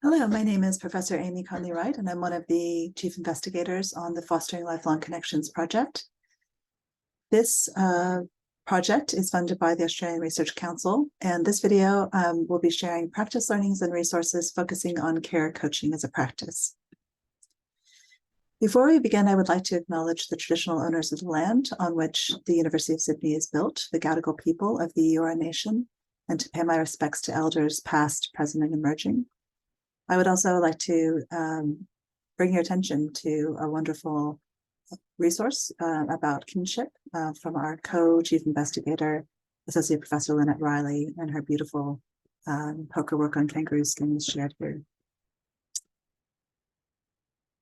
Hello, my name is Professor Amy Conley Wright, and I'm one of the chief investigators on the Fostering Lifelong Connections project. This project is funded by the Australian Research Council, and this video will be sharing practice learnings and resources focusing on care coaching as a practice. Before we begin, I would like to acknowledge the traditional owners of the land on which the University of Sydney is built, the Gadigal people of the Eora Nation, and to pay my respects to elders past, present, and emerging. I would also like to bring your attention to a wonderful resource about kinship from our co-chief investigator, Associate Professor Lynette Riley, and her beautiful poker work on kangaroo skin is shared here.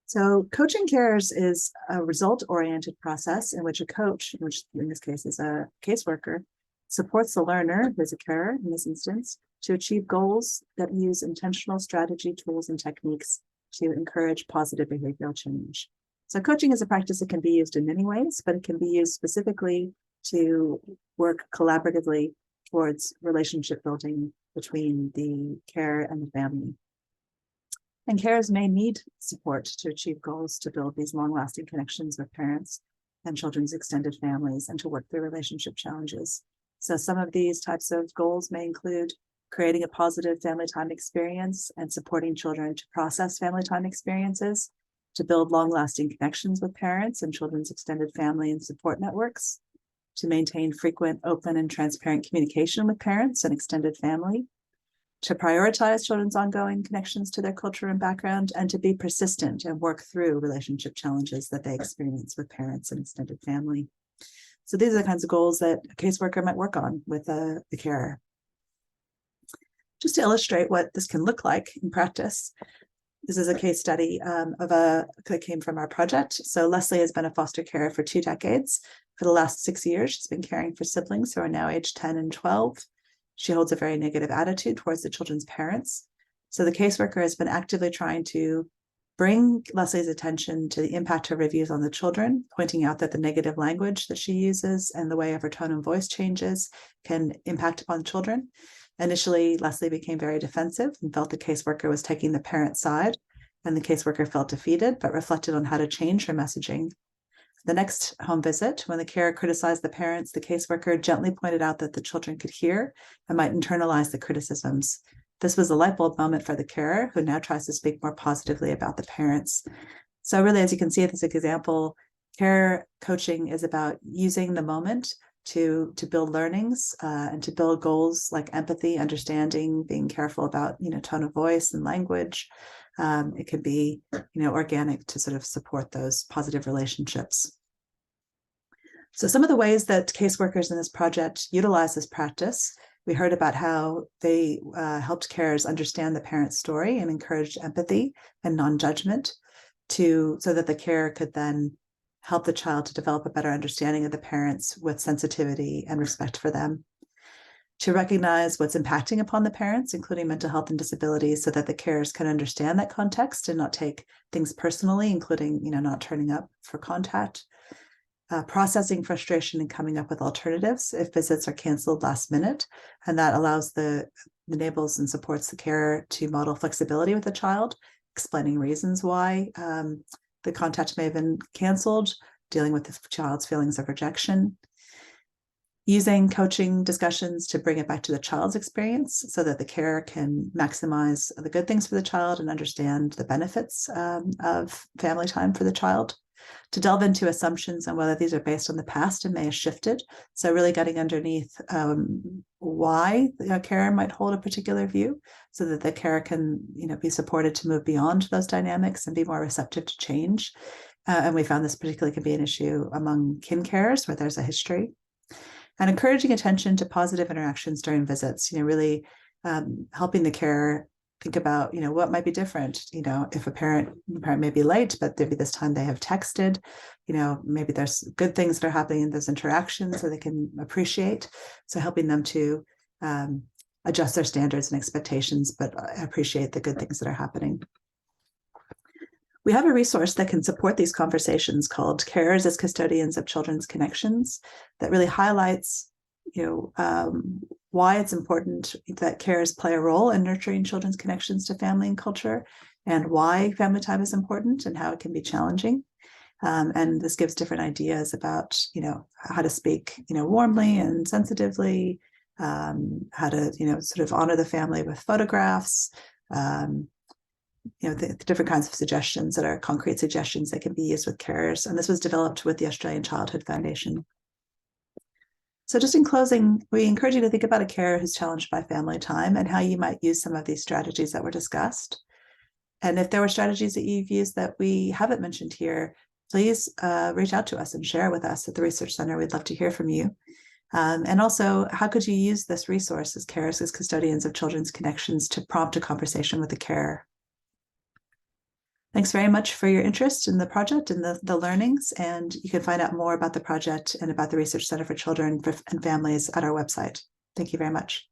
So coaching cares is a result-oriented process in which a coach, which in this case is a caseworker, supports the learner, who is a carer in this instance, to achieve goals that use intentional strategy, tools, and techniques to encourage positive behavioral change. So coaching is a practice that can be used in many ways, but it can be used specifically to work collaboratively towards relationship building between the carer and the family. And carers may need support to achieve goals to build these long-lasting connections with parents and children's extended families and to work through relationship challenges. So some of these types of goals may include creating a positive family time experience and supporting children to process family time experiences, to build long-lasting connections with parents and children's extended family and support networks, to maintain frequent, open, and transparent communication with parents and extended family, to prioritize children's ongoing connections to their culture and background, and to be persistent and work through relationship challenges that they experience with parents and extended family. So these are the kinds of goals that a caseworker might work on with the carer. Just to illustrate what this can look like in practice, this is a case study that came from our project. So Leslie has been a foster carer for 2 decades. For the last 6 years, she's been caring for siblings who are now aged 10 and 12. She holds a very negative attitude towards the children's parents. So the caseworker has been actively trying to bring Leslie's attention to the impact her reviews on the children, pointing out that the negative language that she uses and the way of her tone and voice changes can impact upon children. Initially, Leslie became very defensive and felt the caseworker was taking the parent's side, and the caseworker felt defeated, but reflected on how to change her messaging. The next home visit, when the carer criticized the parents, the caseworker gently pointed out that the children could hear and might internalize the criticisms. This was a light bulb moment for the carer, who now tries to speak more positively about the parents. So really, as you can see at this example, care coaching is about using the moment to build learnings and to build goals like empathy, understanding, being careful about tone of voice and language. It can be organic to sort of support those positive relationships. So some of the ways that caseworkers in this project utilize this practice, we heard about how they helped carers understand the parent's story and encouraged empathy and non-judgment so that the carer could then help the child to develop a better understanding of the parents with sensitivity and respect for them, to recognize what's impacting upon the parents, including mental health and disabilities, so that the carers can understand that context and not take things personally, including not turning up for contact, processing frustration and coming up with alternatives if visits are canceled last minute. And that enables and supports the carer to model flexibility with the child, explaining reasons why the contact may have been canceled, dealing with the child's feelings of rejection, using coaching discussions to bring it back to the child's experience so that the carer can maximize the good things for the child and understand the benefits of family time for the child, to delve into assumptions on whether these are based on the past and may have shifted. So really getting underneath why a carer might hold a particular view so that the carer can be supported to move beyond those dynamics and be more receptive to change. And we found this particularly can be an issue among kin carers where there's a history. And encouraging attention to positive interactions during visits, really helping the carer think about, what might be different, if the parent may be late, but maybe this time they have texted, maybe there's good things that are happening in those interactions so they can appreciate. So helping them to adjust their standards and expectations, but appreciate the good things that are happening. We have a resource that can support these conversations called Carers as Custodians of Children's Connections that really highlights, why it's important that carers play a role in nurturing children's connections to family and culture, and why family time is important and how it can be challenging. And this gives different ideas about, how to speak, warmly and sensitively, how to, sort of honor the family with photographs, the different kinds of suggestions that are concrete suggestions that can be used with carers. And this was developed with the Australian Childhood Foundation. So just in closing, we encourage you to think about a carer who's challenged by family time and how you might use some of these strategies that were discussed. And if there were strategies that you've used that we haven't mentioned here, please reach out to us and share with us at the Research Center. We'd love to hear from you. And also, how could you use this resource as carers, as custodians of children's connections, to prompt a conversation with the carer? Thanks very much for your interest in the project and the learnings. And you can find out more about the project and about the Research Center for Children and Families at our website. Thank you very much.